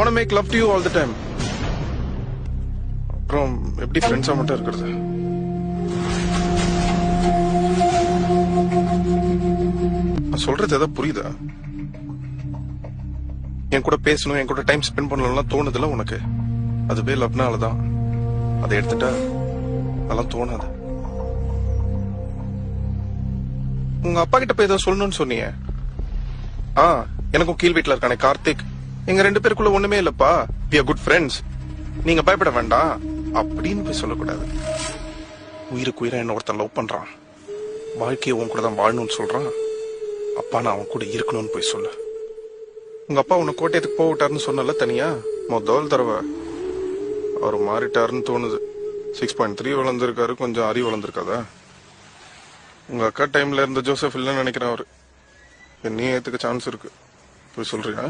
wanna make love to you all the time. அப்புறம் எப்படி ஃப்ரெண்ட்ஸா மட்டும் இருக்கிறது? நான் சொல்றது எதாவது புரியுதா? என் கூட பேசணும், என் கூட டைம் ஸ்பெண்ட் பண்ணலாம் தோணுதுல உனக்கு? அதுவே லவ்னாலதான். அதை எடுத்துட்டா அதெல்லாம் தோணாது. உங்க அப்பா கிட்ட போய் ஏதோ சொல்லணும்னு சொன்னீங்க. எனக்கும் கீழ் வீட்டுல இருக்கானே கார்த்திக், எங்க 2 பேருக்குள்ள ஒண்ணுமே இல்லப்பா, we are good friends, நீங்க பயப்பட வேண்டாம் அப்படின்னு போய் சொல்லக்கூடாது. உயிருக்கு உயிரை என்ன ஒருத்தன் லவ் பண்றான், வாழ்க்கையை உன் கூட தான் வாழணும்னு சொல்றான், அப்பா நான் அவன் கூட இருக்கணும்னு போய் சொல்லு. உங்க அப்பா உன்னை கோட்டையத்துக்கு போவிட்டாருன்னு சொன்னல தனியா, முதல் தடவை அவர் மாறிட்டாருன்னு தோணுது. 6.3 வளர்ந்துருக்காரு, கொஞ்சம் அறிவு வளர்ந்துருக்காதா? உங்க அக்கா டைம்ல இருந்த ஜோசப் இல்லைன்னு நினைக்கிறேன் அவரு. என்னையே ஏத்துக்க சான்ஸ் இருக்கு. போய் சொல்றியா?